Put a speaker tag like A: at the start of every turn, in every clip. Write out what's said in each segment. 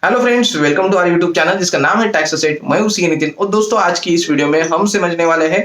A: Hello friends, welcome to our YouTube channel जिसका नाम है टैक्स असेट। मैं हूं सी नितिन और दोस्तों आज की इस वीडियो में हम समझने वाले हैं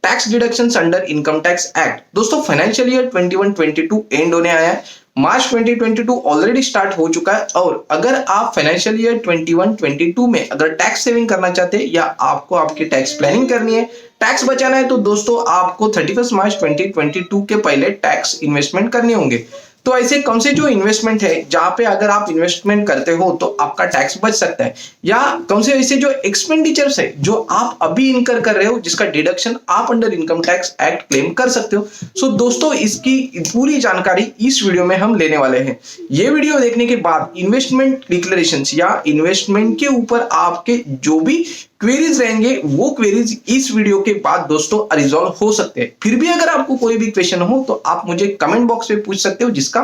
A: tax deductions under income tax act. दोस्तों फाइनेंशियल ईयर 21-22 एंड होने आया है। मार्च 2022 ऑलरेडी स्टार्ट हो चुका है और अगर आप फाइनेंशियल ईयर 21-22 में अगर टैक्स सेविंग करना चाहते हैं या आपको आपकी टैक्स प्लानिंग करनी है, टैक्स बचाना है, तो दोस्तों आपको 31 मार्च 2022 के पहले टैक्स इन्वेस्टमेंट करने होंगे। तो ऐसे कौन से जो इन्वेस्टमेंट है जहां पे अगर आप इन्वेस्टमेंट करते हो तो आपका टैक्स बच सकता है, या कौन से ऐसे जो एक्सपेंडिचर्स है जो आप अभी इनकर कर रहे हो जिसका डिडक्शन आप under income tax act claim कर सकते हो। सो दोस्तों इसकी पूरी जानकारी इस वीडियो में हम लेने वाले हैं। ये वीडियो देखने के बाद इन्वेस्टमेंट डिक्लेरेशंस या इन्वेस्टमेंट के ऊपर आपके जो भी क्वेरीज रहेंगे वो क्वेरीज इस वीडियो के बाद दोस्तों रिजॉल्व हो सकते हैं। फिर भी अगर आपको कोई भी क्वेश्चन हो तो आप मुझे कमेंट बॉक्स में पूछ सकते हो, जिसका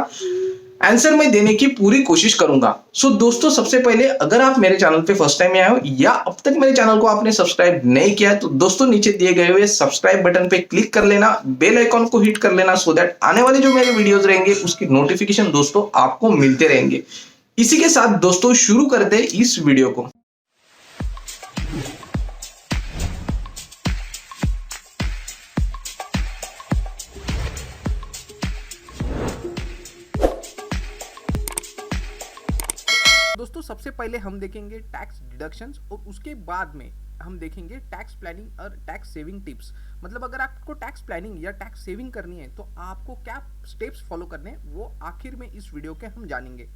A: आंसर मैं देने की पूरी कोशिश करूंगा। सो दोस्तों सबसे पहले अगर आप मेरे चैनल पे फर्स्ट टाइम आए हो या अब तक मेरे चैनल को आपने सब्सक्राइब नहीं किया है तो दोस्तों नीचे दिए गए हुए सब्सक्राइब बटन पे क्लिक कर लेना, बेल आइकॉन को हिट कर लेना, सो दैट आने वाले जो मेरे वीडियोस रहेंगे उसकी नोटिफिकेशन दोस्तों आपको मिलते रहेंगे। इसी के साथ दोस्तों शुरू करते हैं इस वीडियो को।
B: दोस्तों सबसे पहले हम देखेंगे टैक्स डिडक्शंस और उसके बाद में हम देखेंगे टैक्स प्लानिंग और टैक्स सेविंग टिप्स। मतलब अगर आपको टैक्स प्लानिंग या टैक्स सेविंग करनी है तो आपको क्या स्टेप्स फॉलो करने हैं वो आखिर में इस वीडियो के हम जानेंगे।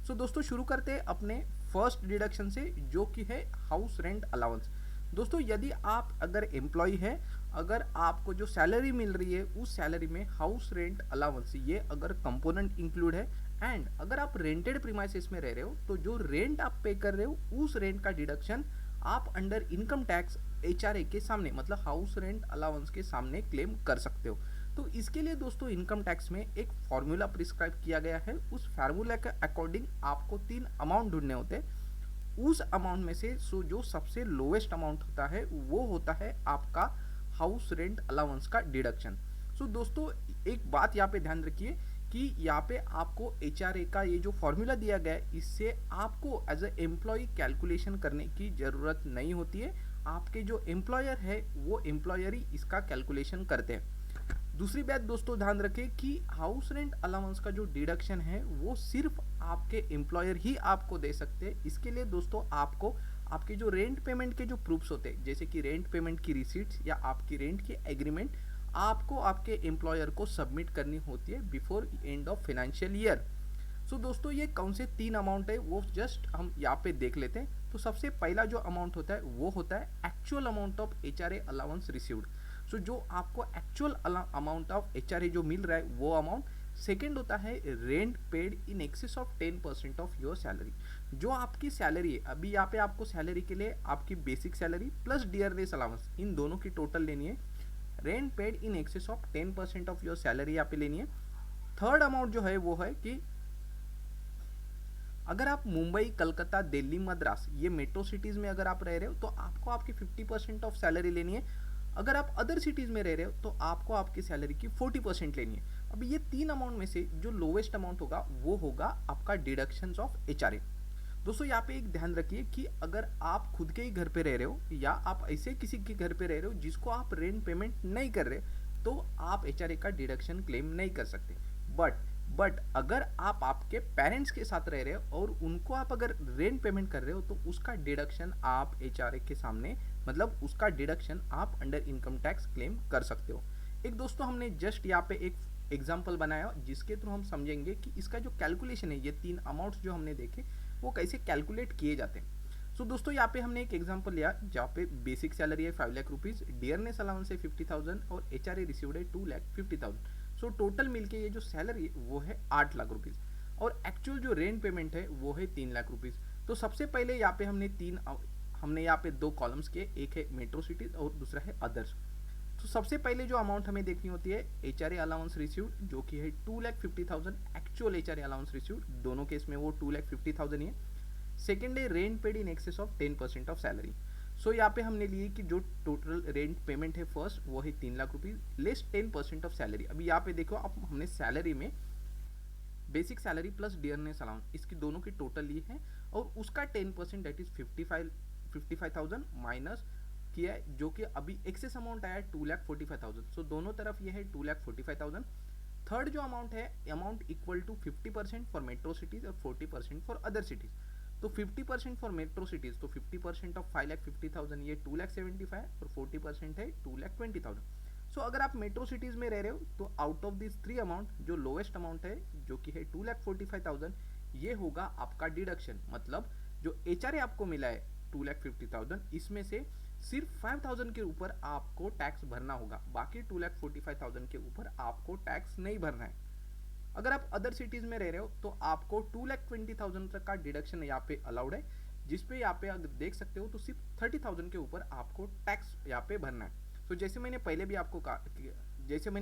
B: सो दोस्तों शुरू करते हैं अपने फर्स्ट डिडक्शन से, जो कि है हाउस रेंट अलाउंस। दोस्तों यदि आप अगर एम्प्लॉय है, अगर आपको जो सैलरी मिल रही है उस सैलरी में हाउस रेंट अलाउंस ये अगर कंपोनेंट इंक्लूड है, एंड अगर आप रेंटेड प्रीमाइसेस में रह रहे हो तो जो रेंट आप पे कर रहे हो उस रेंट का डिडक्शन आप अंडर इनकम टैक्स एचआरए के सामने, मतलब हाउस रेंट अलाउंस के सामने क्लेम कर सकते हो। तो इसके लिए दोस्तों इनकम टैक्स में एक फॉर्मूला प्रिस्क्राइब किया गया है। उस फार्मूला के अकॉर्डिंग आपको 3 अमाउंट ढूंढने होते हैं। उस अमाउंट में से जो सबसे लोवेस्ट अमाउंट होता है वो होता है आपका हाउस रेंट अलाउंस का डिडक्शन। सो दोस्तों एक बात यहाँ पे ध्यान रखिए कि यहाँ पे आपको एचआरए का ये जो फॉर्मूला दिया गया है इससे आपको एज ए एम्प्लॉय कैलकुलेशन करने की ज़रूरत नहीं होती है। आपके जो एम्प्लॉयर है वो एम्प्लॉयर ही इसका कैलकुलेशन करते हैं। दूसरी बात दोस्तों ध्यान रखें कि हाउस रेंट अलाउंस का जो डिडक्शन है वो सिर्फ आपके एम्प्लॉयर ही आपको दे सकते हैं। इसके लिए दोस्तों आपको आपके जो रेंट पेमेंट के जो प्रूफ्स होते हैं, जैसे कि रेंट पेमेंट की रिसीट्स या आपकी रेंट की एग्रीमेंट, आपको आपके एम्प्लॉयर को सबमिट करनी होती है before end of financial year. So दोस्तों ये कौन से 3 अमाउंट है वो जस्ट हम यहाँ पे देख लेते हैं। तो सबसे पहला जो अमाउंट होता है वो होता है actual amount of HRA allowance received. So जो आपको एक्चुअल अमाउंट ऑफ एचआरए जो मिल रहा है वो अमाउंट। सेकेंड होता है rent paid in excess of 10% of your salary. जो आपकी सैलरी है, अभी यहाँ पे आपको सैलरी के लिए आपकी basic salary plus dearness allowance इन दोनों की टोटल लेनी है। Rent paid in excess of 10% of your salary यहाँ पे लेनी है। थर्ड अमाउंट जो है वो है कि अगर आप मुंबई, कलकत्ता, दिल्ली, मद्रास ये मेट्रो सिटीज में अगर आप रह रहे हो तो आपको आपकी 50% ऑफ सैलरी लेनी है। अगर आप अदर सिटीज में रह रहे हो तो आपको आपकी सैलरी की 40% लेनी है। अब ये 3 अमाउंट में से जो लोवेस्ट अमाउंट होगा वो होगा आपका डिडक्शन ऑफ एचआरए। दोस्तों यहाँ पे एक ध्यान रखिए कि अगर आप खुद के ही घर पे रह रहे हो या आप ऐसे किसी के घर पे रह रहे हो जिसको आप रेंट पेमेंट नहीं कर रहे तो आप एचआरए का डिडक्शन क्लेम नहीं कर सकते। बट अगर आप आपके पेरेंट्स के साथ रह रहे हो और उनको आप अगर रेंट पेमेंट कर रहे हो तो उसका डिडक्शन आप एचआरए के सामने, मतलब उसका डिडक्शन आप अंडर इनकम टैक्स क्लेम कर सकते हो। एक दोस्तों हमने जस्ट यहाँ पे एक एग्जाम्पल बनाया जिसके थ्रू हम समझेंगे कि इसका जो कैलकुलेशन है, ये 3 अमाउंट्स जो हमने देखे वो कैसे कैलकुलेट किए जाते हैं। सो दोस्तों यहाँ पे हमने एक एग्जांपल लिया जहाँ पे बेसिक सैलरी है 5 लाख रुपीज, डियरनेस अलाउंस है 50,000 और एचआरए रिसीव्ड है 2,50,000। सो टोटल मिलके ये जो सैलरी है वो है 8 लाख रुपीज और एक्चुअल जो रेंट पेमेंट है वो है 3 लाख रुपीज। तो सबसे पहले यहाँ पे हमने यहाँ पे 2 कॉलम्स किए, एक है मेट्रो सिटीज और दूसरा है अदर्स। तो सबसे पहले जो अमाउंट हमें देखनी होती है एचआरए अलाउंस रिसीव्ड, जो कि है 2,50,000। एक्चुअल एचआरए अलाउंस रिसीव्ड दोनों केस में वो 2,50,000 ही है। सेकेंड है rent paid in excess of 10% of salary. So यहाँ पे हमने लिए कि जो टोटल रेंट पेमेंट है फर्स्ट वो है 3 lakh rupees less 10% of salary. अभी यहाँ पे देखो अब हमने सैलरी में basic salary plus dearness allowance इसकी दोनों की टोटल ली है और उसका 10% दैट इज 55,000 माइनस किया है, जो कि अभी एक्सेस अमाउंट आया है 2,45,000। सो दोनों तरफ ये है 2,45,000। थर्ड जो अमाउंट है, amount equal to 50% for metro cities और 40% फॉर अदर सिटीज। तो 50% फॉर मेट्रो सिटीज, तो 50% ऑफ 5,50,000 ये 2,75,000 और 40% है 2,20,000। सो अगर आप मेट्रो सिटीज में रह रहे हो तो out of this three amount जो लोएस्ट अमाउंट है जो कि है 2,45,000, ये होगा आपका डिडक्शन। मतलब जो HRA आपको मिला है 2,50,000, इसमें से सिर्फ 5,000 के ऊपर आपको टैक्स भरना होगा, बाकी 2,45,000 के ऊपर आपको टैक्स नहीं भरना है। अगर आप अदर सिटीज में रह रहे हो तो आपको 2,20,000 तक का डिडक्शन यहाँ पे अलाउड है, जिसपे यहाँ पे अगर देख सकते हो तो सिर्फ 30,000 के ऊपर आपको टैक्स यहाँ पे भरना है। तो जैसे मैंने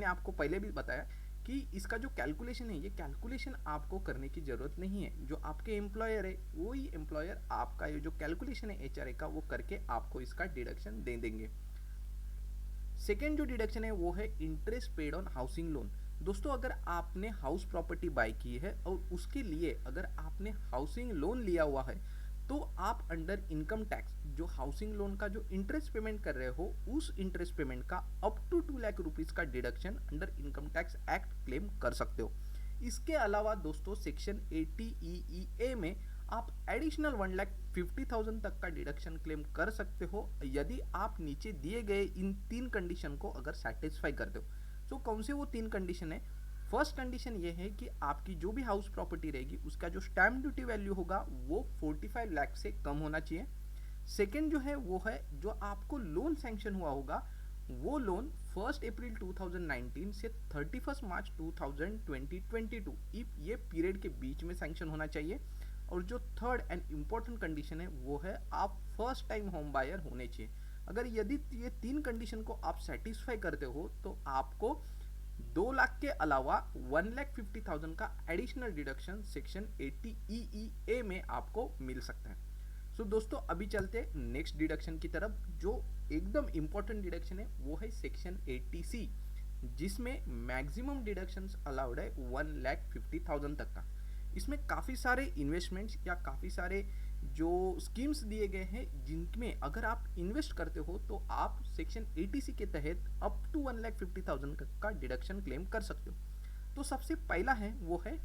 B: आपको पहले भी बताया कि इसका जो कैलकुलेशन है, ये कैलकुलेशन आपको करने की जरूरत नहीं है। जो आपके एम्प्लॉयर है वही एम्प्लॉयर आपका ये जो कैलकुलेशन है HRA का वो करके आपको इसका डिडक्शन दे देंगे। सेकेंड जो डिडक्शन है वो है interest paid on housing loan. दोस्तों अगर आपने हाउस प्रॉपर्टी बाय की है और उसके लिए अगर आपने हाउसिंग लोन लिया हुआ है तो आप अंडर इनकम टैक्स जो हाउसिंग लोन का जो इंटरेस्ट पेमेंट कर रहे हो उस इंटरेस्ट पेमेंट का अप टू 2 लाख रुपीज का deduction under income tax act claim कर सकते हो। इसके अलावा दोस्तों सेक्शन 80EEA में आप एडिशनल 1,50,000 तक का डिडक्शन क्लेम कर सकते हो यदि आप नीचे दिए गए इन 3 कंडीशन को अगर सेटिस्फाई करते हो। सो कौन से वो 3 कंडीशन है? फर्स्ट कंडीशन ये है कि आपकी जो भी हाउस प्रॉपर्टी रहेगी उसका जो स्टैम्प ड्यूटी वैल्यू होगा वो 45 लाख से कम होना चाहिए। सेकेंड जो है वो है जो आपको लोन सैंक्शन हुआ होगा वो लोन 1 अप्रैल 2019 से 31 मार्च 2022 ये पीरियड के बीच में सैंक्शन होना चाहिए। और जो थर्ड एंड इम्पोर्टेंट कंडीशन है वो है आप फर्स्ट टाइम होम बायर होने चाहिए। अगर यदि ये 3 कंडीशन को आप सेटिस्फाई करते हो तो आपको 2 लाख के अलावा 1,50,000 का एडिशनल डिडक्शन सेक्शन 80EEA में आपको मिल सकता है। सो दोस्तों अभी चलते नेक्स्ट डिडक्शन की तरफ। जो एकदम इंपॉर्टेंट डिडक्शन है वो है सेक्शन 80C, जिसमें मैक्सिमम डिडक्शंस अलाउड है 1,50,000 तक का। इसमें काफ़ी सारे इन्वेस्टमेंट्स या काफ़ी सारे जो स्कीम्स दिए गए हैं जिनमें अगर आप इन्वेस्ट करते हो तो आप सेक्शन 80C के तहत अप टू 1,50,000 का डिडक्शन क्लेम कर सकते हो। तो सबसे पहला है वो है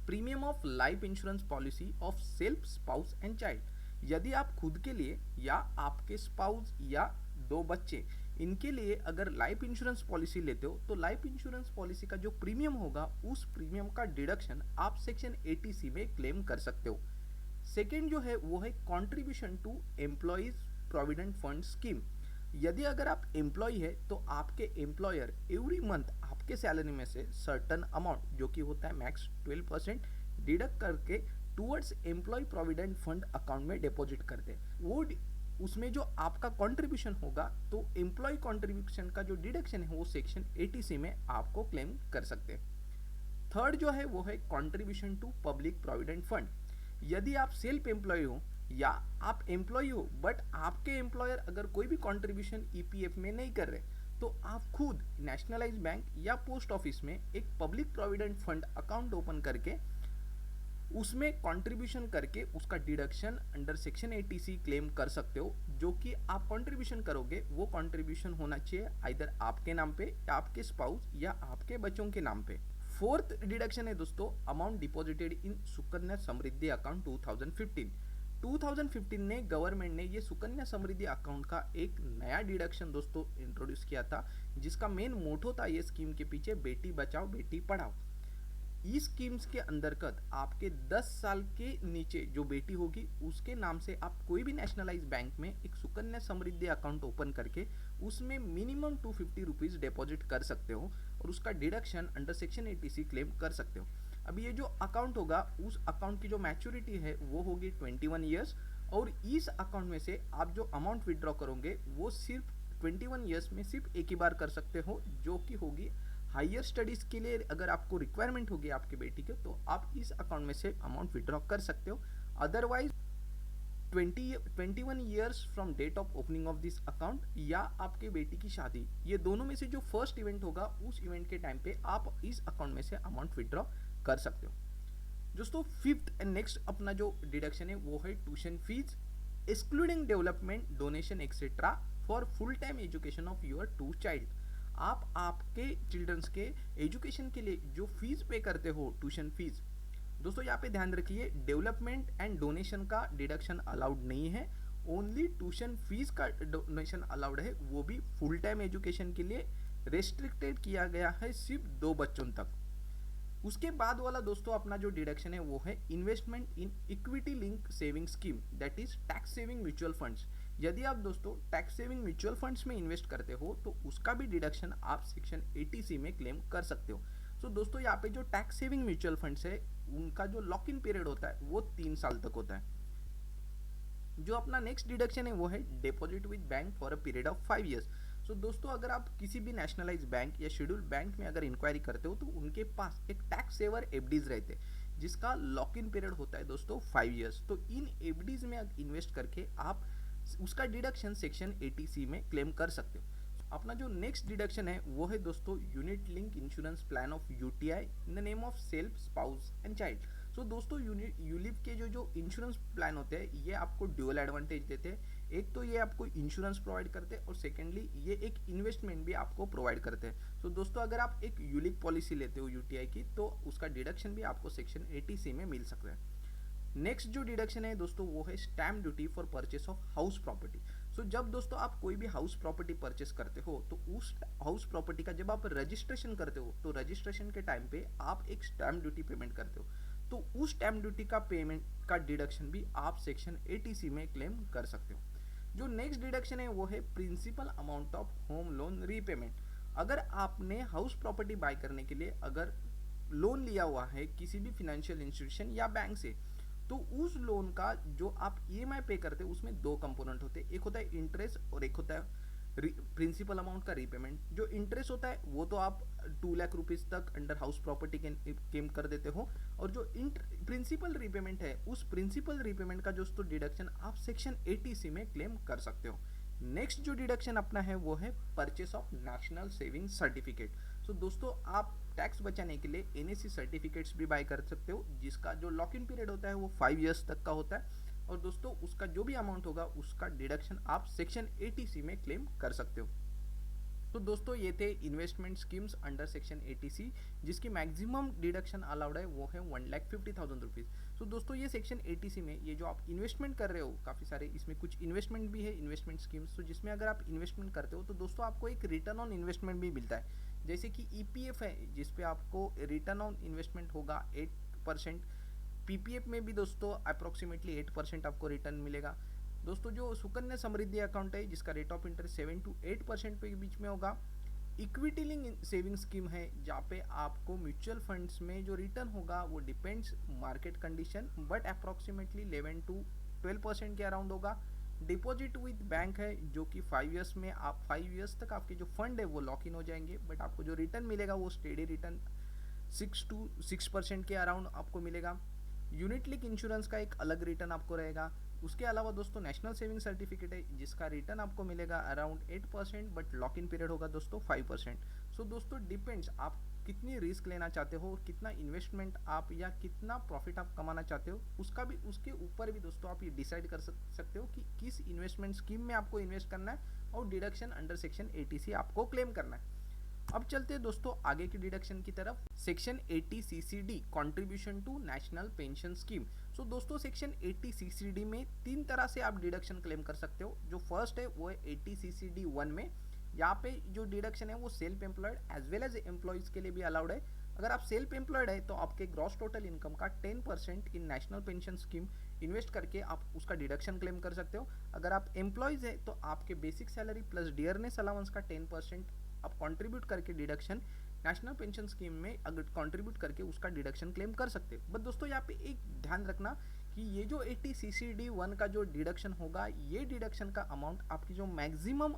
B: premium of life insurance policy of self, spouse and child. यदि आप खुद के लिए या आपके स्पाउस या 2 बच्चे इनके लिए अगर लाइफ इंश्योरेंस पॉलिसी लेते हो तो लाइफ इंश्योरेंस पॉलिसी का जो प्रीमियम होगा उस प्रीमियम का डिडक्शन आप सेक्शन 80C में क्लेम कर सकते हो। सेकेंड जो है वो है contribution to employees provident fund scheme. यदि अगर आप एम्प्लॉय है तो आपके एम्प्लॉयर एवरी मंथ आपके सैलरी में से सर्टन अमाउंट जो कि होता है मैक्स 12% डिडक्ट करके towards employee provident fund account में डिपॉजिट करते हैं। वो उसमें जो आपका कंट्रीब्यूशन होगा तो एम्प्लॉय कंट्रीब्यूशन का जो डिडक्शन है वो सेक्शन 80C में आपको क्लेम कर सकते हैं। थर्ड जो है वो है contribution to public provident fund. यदि आप सेल्फ एम्प्लॉय हो या आप एम्प्लॉय हो बट आपके एम्प्लॉयर अगर कोई भी कंट्रीब्यूशन EPF में नहीं कर रहे तो आप खुद नेशनलाइज बैंक या पोस्ट ऑफिस में एक public provident fund account open करके उसमें कंट्रीब्यूशन करके उसका deduction under section 80C claim कर सकते हो। जो कि आप कंट्रीब्यूशन करोगे वो कंट्रीब्यूशन होना चाहिए आइदर आपके नाम पे या आपके स्पाउस या आपके बच्चों के नाम पे। फोर्थ डिडक्शन है दोस्तों amount deposited in Sukanya Samriddhi account 2015 ने गवर्नमेंट ने ये सुकन्या समृद्धि अकाउंट का एक नया डिडक्शन दोस्तों इंट्रोड्यूस किया था, जिसका मेन मोटो था ये स्कीम के पीछे बेटी बचाओ बेटी पढ़ाओ। इस स्कीम्स के अंतर्गत आपके 10 साल के नीचे जो बेटी होगी उसके नाम से आप कोई भी नेशनलाइज बैंक में एक सुकन्या समृद्धि अकाउंट ओपन करके उसमें मिनिमम 250 रुपीज़ डिपॉजिट कर सकते हो और उसका deduction under section 80C claim कर सकते हो। अभी ये जो अकाउंट होगा उस अकाउंट की जो मैच्योरिटी है वो होगी 21 ईयर्स और इस अकाउंट में से आप जो अमाउंट विड्रॉ करोगे वो सिर्फ 21 ईयर्स में सिर्फ एक ही बार कर सकते हो, जो कि होगी हायर स्टडीज़ के लिए। अगर आपको रिक्वायरमेंट होगी आपके बेटी के तो आप इस अकाउंट में से अमाउंट विड्रॉ कर सकते हो। Otherwise 21 years from date of opening of this account या आपके बेटी की शादी, ये दोनों में से जो फर्स्ट इवेंट होगा उस इवेंट के टाइम पे आप इस अकाउंट में से अमाउंट विड्रॉ कर सकते हो। दोस्तों फिफ्थ एंड नेक्स्ट अपना जो डिडक्शन है वो है tuition fees excluding development donation etcetera for full time education of your two child. आप आपके चिल्ड्रंस के एजुकेशन के लिए जो फीस पे करते हो ट्यूशन फीस, दोस्तों यहाँ पे ध्यान रखिए डेवलपमेंट एंड डोनेशन का डिडक्शन अलाउड नहीं है, ओनली ट्यूशन फीस का डोनेशन अलाउड है, वो भी फुल टाइम एजुकेशन के लिए रेस्ट्रिक्टेड किया गया है सिर्फ 2 बच्चों तक। उसके बाद वाला दोस्तों अपना जो डिडक्शन है वो है investment in equity link saving scheme that is tax saving mutual funds. यदि आप दोस्तों टैक्स सेविंग म्यूचुअल फंड्स में इन्वेस्ट करते हो तो उसका भी डिडक्शन आप सेक्शन 80C में क्लेम कर सकते हो। सो दोस्तों यहाँ पे जो टैक्स सेविंग म्यूचुअल फंड्स है उनका जो लॉक इन पीरियड होता है वो 3 साल तक होता है। जो अपना नेक्स्ट डिडक्शन है वो है deposit with bank for a period of 5 years. So दोस्तों अगर आप किसी भी नेशनलाइज बैंक या शेड्यूल बैंक में अगर इंक्वायरी करते हो तो उनके पास एक टैक्स सेवर एफडीज रहते हैं जिसका लॉक इन पीरियड होता है दोस्तों 5 ईयर्स। तो इन एफडीज में इन्वेस्ट करके आप उसका डिडक्शन सेक्शन 80C में क्लेम कर सकते हो। अपना जो नेक्स्ट डिडक्शन है वो है दोस्तों unit link insurance plan of UTI in the name of self spouse and child. So दोस्तों यूलिप के जो इंश्योरेंस प्लान होते हैं ये आपको ड्यूअल एडवांटेज देते हैं। एक तो ये आपको इंश्योरेंस प्रोवाइड करते हैं और सेकेंडली ये एक इन्वेस्टमेंट भी आपको प्रोवाइड करते हैं। सो दोस्तों अगर आप एक यूलिप पॉलिसी लेते हो यूटीआई की तो उसका डिडक्शन भी आपको सेक्शन 80C में मिल सकता है। नेक्स्ट जो डिडक्शन है दोस्तों वो है stamp duty for purchase of house property. So जब दोस्तों आप कोई भी हाउस प्रॉपर्टी परचेस करते हो तो उस हाउस प्रॉपर्टी का जब आप रजिस्ट्रेशन करते हो तो रजिस्ट्रेशन के टाइम पे आप एक स्टैम्प ड्यूटी पेमेंट करते हो, तो उस स्टैम्प ड्यूटी का पेमेंट का डिडक्शन भी आप सेक्शन 80C में क्लेम कर सकते हो। जो नेक्स्ट डिडक्शन है वो है principal amount of home loan repayment. अगर आपने हाउस प्रॉपर्टी बाय करने के लिए अगर लोन लिया हुआ है किसी भी फाइनेंशियल इंस्टीट्यूशन या बैंक से तो उस लोन का जो आप ईएमआई पे करते हो उसमें 2 कंपोनेंट होते हैं, एक होता है इंटरेस्ट और एक होता है प्रिंसिपल अमाउंट का रीपेमेंट। जो इंटरेस्ट होता है वो तो आप 2 लाख रुपीज तक अंडर हाउस प्रॉपर्टी क्लेम कर देते हो और जो प्रिंसिपल रीपेमेंट है उस प्रिंसिपल रीपेमेंट का जो डिडक्शन आप सेक्शन 80C में क्लेम कर सकते हो। नेक्स्ट जो डिडक्शन अपना है वो है purchase of national saving certificate. So दोस्तों आप टैक्स बचाने के लिए एनएसी सर्टिफिकेट्स भी बाय कर सकते हो जिसका जो लॉक इन पीरियड होता है वो 5 ईयर्स तक का होता है और दोस्तों उसका जो भी अमाउंट होगा उसका डिडक्शन आप सेक्शन 80C में क्लेम कर सकते हो। तो दोस्तों ये थे investment schemes under section 80C जिसकी मैक्सिमम डिडक्शन अलाउड है वो है 1,50,000 रुपीज़। तो दोस्तों ये सेक्शन 80C में ये जो आप इन्वेस्टमेंट कर रहे हो काफ़ी सारे इसमें कुछ इन्वेस्टमेंट भी है इन्वेस्टमेंट स्कीम्स, तो जिसमें अगर आप इन्वेस्टमेंट करते हो तो दोस्तों आपको एक रिटर्न ऑन इन्वेस्टमेंट भी मिलता है। जैसे कि EPF है जिसपे आपको रिटर्न ऑन इन्वेस्टमेंट होगा 8%, PPF में भी दोस्तों अप्रोक्सीमेटली 8% आपको रिटर्न मिलेगा। दोस्तों जो सुकन्या समृद्धि अकाउंट है जिसका रेट ऑफ इंटरेस्ट 7 to 8% के बीच में होगा। इक्विटी लिंक सेविंग स्कीम है जहाँ पे आपको म्यूचुअल फंड्स में जो रिटर्न होगा वो depends market condition but approximately 11 to 12% के अराउंड होगा। डिपॉजिट विद बैंक है जो कि 5 ईयर्स में आप 5 ईयर्स तक आपके जो फंड है वो लॉक इन हो जाएंगे बट आपको जो रिटर्न मिलेगा वो स्टेडी रिटर्न 6 to 6% के अराउंड आपको मिलेगा। यूनिट लिंक इंश्योरेंस का एक अलग रिटर्न आपको रहेगा। उसके अलावा दोस्तों नेशनल सेविंग सर्टिफिकेट है जिसका रिटर्न आपको मिलेगा around 8% but lock in period होगा दोस्तों 5%। सो दोस्तों डिपेंड्स आप कितनी रिस्क लेना चाहते हो, कितना इन्वेस्टमेंट आप या कितना प्रॉफिट आप कमाना चाहते हो उसका भी उसके ऊपर भी दोस्तों आप ये डिसाइड कर सकते हो कि किस इन्वेस्टमेंट स्कीम में आपको इन्वेस्ट करना है और डिडक्शन अंडर सेक्शन 80C आपको क्लेम करना है। अब चलते हैं दोस्तों आगे की डिडक्शन की तरफ। Section 80CCD contribution to national pension scheme. So दोस्तों सेक्शन 80CCD में 3 तरह से आप डिडक्शन क्लेम कर सकते हो। जो फर्स्ट है वो है 80CCD 1 में, यहाँ पे जो डिडक्शन है वो self employed as well as employees के लिए भी अलाउड है। अगर आप सेल्फ एम्प्लॉयड है तो आपके ग्रॉस टोटल इनकम का 10% इन नेशनल पेंशन स्कीम इन्वेस्ट करके आप उसका डिडक्शन क्लेम कर सकते हो। अगर आप एम्प्लॉयज है तो आपके basic salary plus dearness allowance का 10% आप कंट्रीब्यूट करके डिडक्शन नेशनल पेंशन स्कीम में अगर कंट्रीब्यूट करके उसका डिडक्शन क्लेम कर सकते हो। बट दोस्तों यहाँ पे एक ध्यान रखना कि ये जो 80CCD 1 का जो डिडक्शन होगा ये डिडक्शन का अमाउंट आपकी जो मैक्सिमम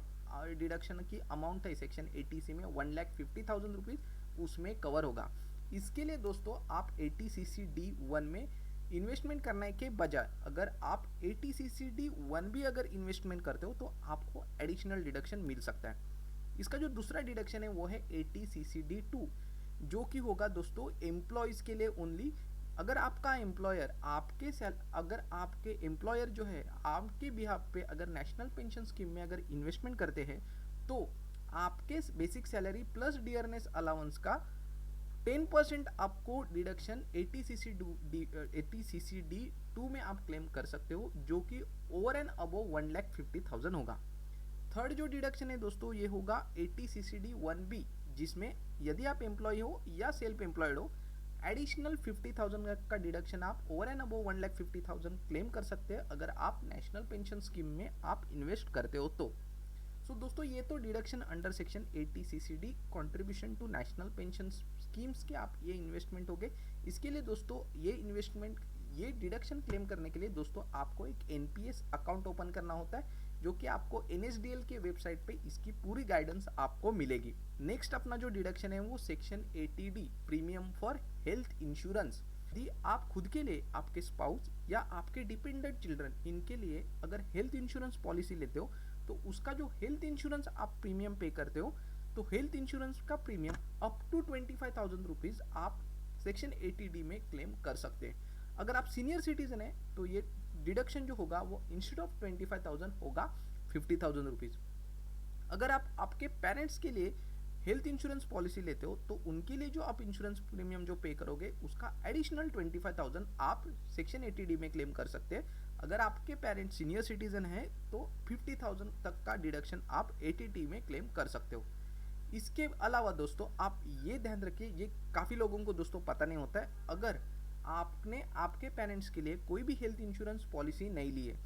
B: डिडक्शन की अमाउंट है सेक्शन 80C में 1,50,000 रुपीज़ उसमें कवर होगा। इसके लिए दोस्तों आप 80CCD 1 में इन्वेस्टमेंट करने के बजाय अगर आप 80CCD 1 भी अगर इन्वेस्टमेंट करते हो तो आपको एडिशनल डिडक्शन मिल सकता है। इसका जो दूसरा डिडक्शन है वो है 80CCD 2 जो कि होगा दोस्तों एम्प्लॉयज़ के लिए ओनली। अगर आपका एम्प्लॉयर अगर आपके एम्प्लॉयर जो है आपके बिहाफ पे अगर नेशनल पेंशन स्कीम में अगर इन्वेस्टमेंट करते हैं तो आपके basic salary plus dearness allowance का 10% आपको डिडक्शन 80CCD 2 में आप क्लेम कर सकते हो, जो कि ओवर एंड अबव 1,50,000 होगा। थर्ड जो डिडक्शन है दोस्तों ये होगा 80CCD 1B, जिसमें यदि आप एम्प्लॉय हो या सेल्फ एम्प्लॉयड हो एडिशनल 50,000 का डिडक्शन आप ओवर एंड अबव 1,50,000 क्लेम कर सकते हैं अगर आप नेशनल पेंशन स्कीम में आप इन्वेस्ट करते हो तो। सो दोस्तों ये तो deduction under section 80CCD contribution to national pension schemes के आप ये इन्वेस्टमेंट हो गए। इसके लिए दोस्तों ये डिडक्शन क्लेम करने के लिए दोस्तों आपको एक NPS अकाउंट ओपन करना होता है, जो कि आपको NSDL के वेबसाइट पे इसकी पूरी गाइडेंस आपको मिलेगी। नेक्स्ट अपना जो डिडक्शन है वो section 80D premium for health insurance. यदि आप खुद के लिए, आपके स्पाउस या आपके डिपेंडेंट चिल्ड्रन, इनके लिए अगर हेल्थ इंश्योरेंस पॉलिसी लेते हो तो उसका जो हेल्थ इंश्योरेंस आप प्रीमियम पे करते हो तो हेल्थ इंश्योरेंस का प्रीमियम अप टू 25,000 रुपीज आप सेक्शन 80D में क्लेम कर सकते हैं। अगर आप सीनियर सिटीजन है तो ये डिडक्शन जो होगा वो इंस्टेड ऑफ 25,000 होगा 50,000 रुपीज। अगर आप आपके पेरेंट्स के लिए हेल्थ इंश्योरेंस पॉलिसी लेते हो तो उनके लिए जो आप इंश्योरेंस प्रीमियम जो पे करोगे उसका एडिशनल 25,000 आप सेक्शन 80D में क्लेम कर सकते हैं। अगर आपके पेरेंट्स सीनियर सिटीजन है तो 50,000 तक का डिडक्शन आप 80D में क्लेम कर सकते हो। इसके अलावा दोस्तों आप ये ध्यान रखिए, ये काफ़ी लोगों को दोस्तों पता नहीं होता है, अगर आपने आपके पेरेंट्स के लिए कोई भी हेल्थ इंश्योरेंस पॉलिसी नहीं ली है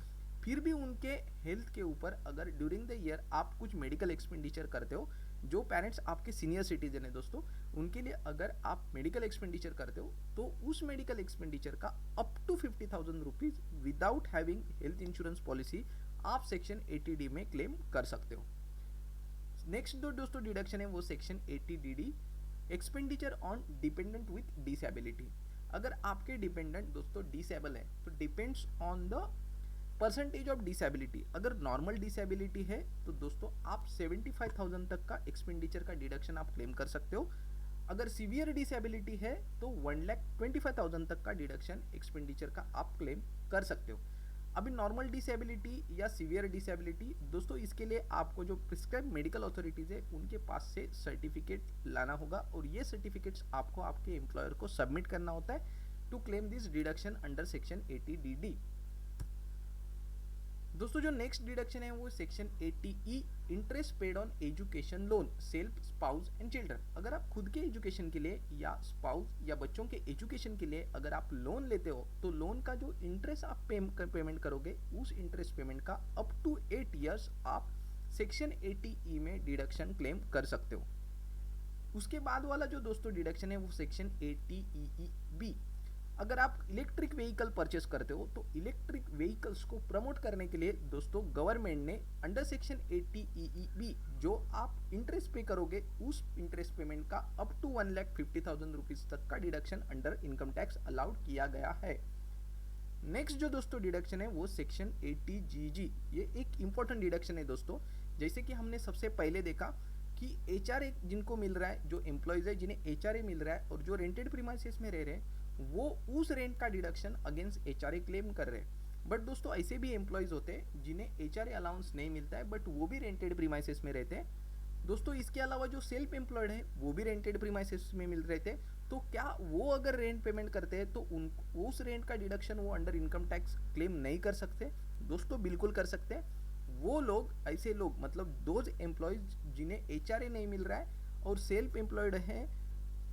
B: फिर भी उनके हेल्थ के ऊपर अगर ड्यूरिंग द ईयर आप कुछ मेडिकल एक्सपेंडिचर करते हो, जो पेरेंट्स आपके सीनियर सिटीजन है दोस्तों उनके लिए अगर आप मेडिकल एक्सपेंडिचर करते हो तो उस मेडिकल एक्सपेंडिचर का up to 50,000 rupees without having health insurance policy आप सेक्शन 80D में क्लेम कर सकते हो। नेक्स्ट जो दोस्तों डिडक्शन है वो section 80DD expenditure on dependent with disability. अगर आपके डिपेंडेंट दोस्तों डिसेबल है तो depends on the percentage of disability. अगर नॉर्मल डिसेबिलिटी है तो दोस्तों आप 75,000 तक का एक्सपेंडिचर का डिडक्शन आप क्लेम कर सकते हो। अगर सीवियर डिसेबिलिटी है तो 1,25,000 तक का डिडक्शन एक्सपेंडिचर का आप क्लेम कर सकते हो। अभी नॉर्मल डिसेबिलिटी या सीवियर डिसेबिलिटी दोस्तों इसके लिए आपको जो प्रिस्क्राइब मेडिकल अथॉरिटीज़ है उनके पास से सर्टिफिकेट लाना होगा और ये सर्टिफिकेट्स आपको आपके एम्प्लॉयर को सबमिट करना होता है to claim this deduction under section 80DD। दोस्तों जो नेक्स्ट डिडक्शन है वो section 80E interest paid on education loan self spouse and children. अगर आप खुद के एजुकेशन के लिए या स्पाउस या बच्चों के एजुकेशन के लिए अगर आप लोन लेते हो तो लोन का जो इंटरेस्ट आप पेमेंट करोगे उस इंटरेस्ट पेमेंट का अप टू 8 ईयर्स आप सेक्शन 80E में डिडक्शन क्लेम कर सकते हो। उसके बाद वाला जो दोस्तों डिडक्शन है वो सेक्शन 80EEB। अगर आप इलेक्ट्रिक व्हीकल परचेस करते हो तो इलेक्ट्रिक व्हीकल्स को प्रमोट करने के लिए दोस्तों गवर्नमेंट ने अंडर सेक्शन 80EEB जो आप इंटरेस्ट पे करोगे उस इंटरेस्ट पेमेंट का अप टू 1,50,000 रुपीज तक का deduction under income tax allowed किया गया है। नेक्स्ट जो दोस्तों डिडक्शन है वो सेक्शन 80GG। ये एक इंपॉर्टेंट डिडक्शन है दोस्तों। जैसे कि हमने सबसे पहले देखा कि HRA जिनको मिल रहा है, जो एम्प्लॉयज है जिन्हें HRA मिल रहा है और जो रेंटेड प्रीमाइसेस में रह रहे हैं वो उस रेंट का डिडक्शन अगेंस्ट HRA क्लेम कर रहे हैं। बट दोस्तों ऐसे भी एम्प्लॉयज होते हैं जिन्हें HRA अलाउंस नहीं मिलता है बट वो भी रेंटेड प्रीमाइसेस में रहते हैं। दोस्तों इसके अलावा जो सेल्फ एम्प्लॉयड है वो भी रेंटेड प्रीमाइसेस में मिल रहे थे, तो क्या वो अगर रेंट पेमेंट करते हैं तो उस रेंट का डिडक्शन वो अंडर इनकम टैक्स क्लेम नहीं कर सकते? दोस्तों बिल्कुल कर सकते हैं। वो लोग, ऐसे लोग मतलब दोज एम्प्लॉयज जिन्हें HRA नहीं मिल रहा है और सेल्फ एम्प्लॉयड हैं,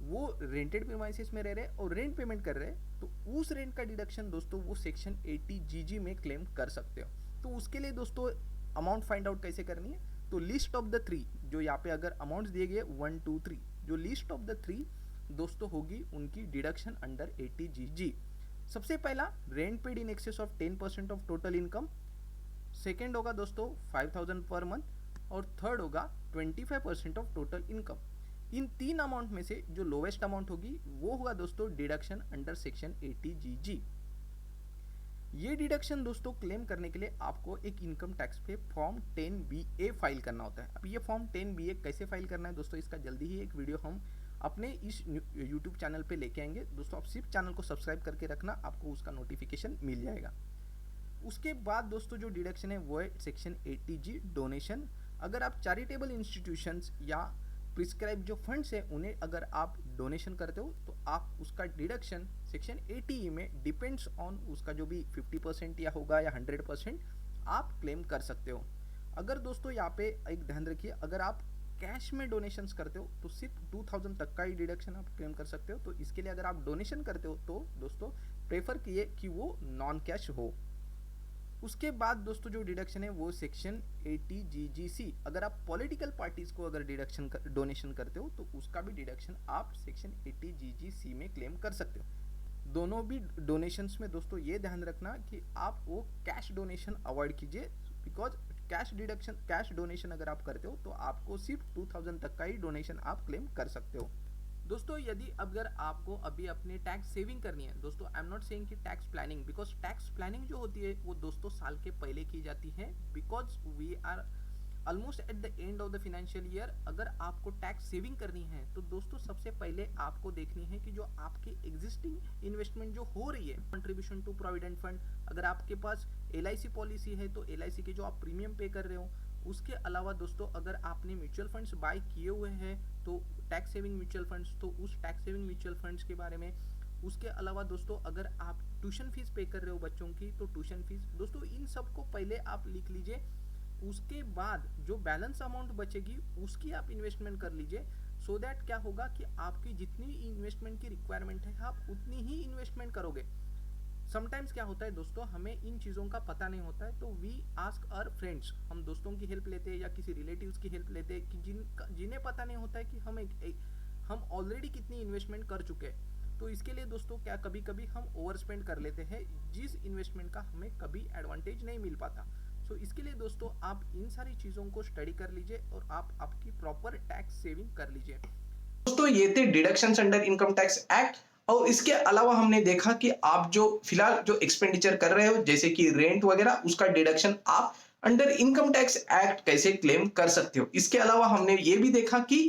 B: वो रेंटेड प्रीमाइसेस में रह रहे हैं और रेंट पेमेंट कर रहे हैं, तो उस रेंट का डिडक्शन दोस्तों वो सेक्शन 80GG में क्लेम कर सकते हो। तो उसके लिए दोस्तों अमाउंट फाइंड आउट कैसे करनी है, तो लिस्ट ऑफ द 3 जो यहाँ पे अगर अमाउंट्स दिए गए 1 2 3, जो लिस्ट ऑफ द 3 दोस्तों होगी उनकी डिडक्शन अंडर 80GG। सबसे पहला rent paid in excess of 10% of total income, second होगा दोस्तों 5,000 पर मंथ और थर्ड होगा 25% of total income. In 3 amount में से जो लोवेस्ट अमाउंट होगी वो होगा दोस्तों डिडक्शन अंडर सेक्शन 80GG। ये डिडक्शन दोस्तों क्लेम करने के लिए आपको एक इनकम टैक्स पे फॉर्म 10BA फाइल करना होता है। अब ये फॉर्म 10BA कैसे फाइल करना है दोस्तों, इसका जल्दी ही एक वीडियो हम अपने इस यूट्यूब चैनल पे लेके आएंगे। दोस्तों आप सिर्फ चैनल को सब्सक्राइब करके रखना, आपको उसका नोटिफिकेशन मिल जाएगा। उसके बाद दोस्तों जो डिडक्शन है वो है सेक्शन 80G डोनेशन। अगर आप चैरिटेबल इंस्टीट्यूशंस या प्रिस्क्राइब जो फंड्स है उन्हें अगर आप डोनेशन करते हो तो आप उसका डिडक्शन सेक्शन 80E में डिपेंड्स ऑन उसका जो भी 50% या होगा या 100% आप क्लेम कर सकते हो। अगर दोस्तों यहाँ पे एक ध्यान रखिए, अगर आप कैश में डोनेशंस करते हो तो सिर्फ 2000 तक का ही डिडक्शन आप क्लेम कर सकते हो। तो इसके लिए अगर आप डोनेशन करते हो तो दोस्तों प्रेफर किए कि वो नॉन कैश हो। उसके बाद दोस्तों जो डिडक्शन है वो सेक्शन 80GGC, अगर आप पॉलिटिकल पार्टीज को अगर डोनेशन करते हो तो उसका भी डिडक्शन आप सेक्शन 80GGC में क्लेम कर सकते हो। दोनों भी डोनेशंस में दोस्तों ये ध्यान रखना कि आप वो कैश डोनेशन अवॉइड कीजिए, बिकॉज कैश डोनेशन अगर आप करते हो तो आपको सिर्फ 2000 तक का ही डोनेशन आप क्लेम कर सकते हो। दोस्तों यदि अगर आपको अभी अपने टैक्स सेविंग करनी है, दोस्तों आई एम नॉट सेइंग कि tax planning, because tax planning जो होती है वो दोस्तों साल के पहले की जाती है, because we are almost at the end of the financial year. अगर आपको टैक्स सेविंग करनी है तो दोस्तों सबसे पहले आपको देखनी है कि जो आपकी एग्जिस्टिंग इन्वेस्टमेंट जो हो रही है, कंट्रीब्यूशन टू प्रोविडेंट फंड, अगर आपके पास LIC पॉलिसी है तो LIC के जो आप प्रीमियम पे कर रहे हो, उसके अलावा दोस्तों अगर आपने म्यूचुअल फंड्स बाय किए हुए हैं तो टैक्स सेविंग म्यूचुअल फंड्स, तो उस टैक्स सेविंग म्यूचुअल फंड्स के बारे में। उसके अलावा दोस्तों अगर आप ट्यूशन फीस पे कर रहे हो बच्चों की तो ट्यूशन फीस, दोस्तों इन सब को पहले आप लिख लीजिए। उसके बाद जो बैलेंस अमाउंट बचेगी उसकी आप इन्वेस्टमेंट कर लीजिए, सो दैट क्या होगा कि आपकी जितनी इन्वेस्टमेंट की रिक्वायरमेंट है आप उतनी ही इन्वेस्टमेंट करोगे। समटाइम्स क्या होता है दोस्तों, हमें इन चीज़ों का पता नहीं होता है तो वी आस्क आवर फ्रेंड्स, हम दोस्तों की हेल्प लेते हैं या किसी रिलेटिव्स की हेल्प लेते हैं कि जिन्हें पता नहीं होता है कि हम ऑलरेडी कितनी इन्वेस्टमेंट कर चुके हैं। तो इसके लिए दोस्तों क्या कभी कभी हम ओवर स्पेंड कर लेते हैं, जिस इन्वेस्टमेंट का हमें कभी एडवांटेज नहीं मिल पाता। सो इसके लिए दोस्तों आप इन सारी चीज़ों को स्टडी कर लीजिए और आप आपकी प्रॉपर टैक्स सेविंग कर लीजिए।
A: दोस्तों ये थे deductions under income tax act. और इसके अलावा हमने देखा कि आप जो फिलहाल जो एक्सपेंडिचर कर रहे हो जैसे कि रेंट वगैरह, उसका डिडक्शन आप अंडर इनकम टैक्स एक्ट कैसे क्लेम कर सकते हो। इसके अलावा हमने ये भी देखा कि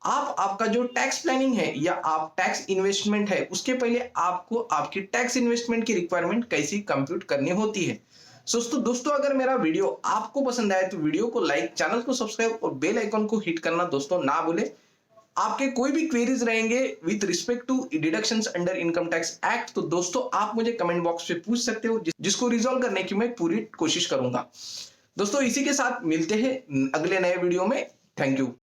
A: आपका जो टैक्स प्लानिंग है या आप टैक्स इन्वेस्टमेंट है उसके पहले आपको आपकी टैक्स इन्वेस्टमेंट की रिक्वायरमेंट कैसी कंप्यूट करनी होती है। दोस्तों अगर मेरा वीडियो आपको पसंद आए तो वीडियो को लाइक, चैनल को सब्सक्राइब और बेल आइकन को हिट करना दोस्तों ना भूले। आपके कोई भी क्वेरीज रहेंगे with respect to deductions under income tax act तो दोस्तों आप मुझे कमेंट बॉक्स पे पूछ सकते हो, जिसको रिजॉल्व करने की मैं पूरी कोशिश करूंगा। दोस्तों इसी के साथ मिलते हैं अगले नए वीडियो में। Thank you.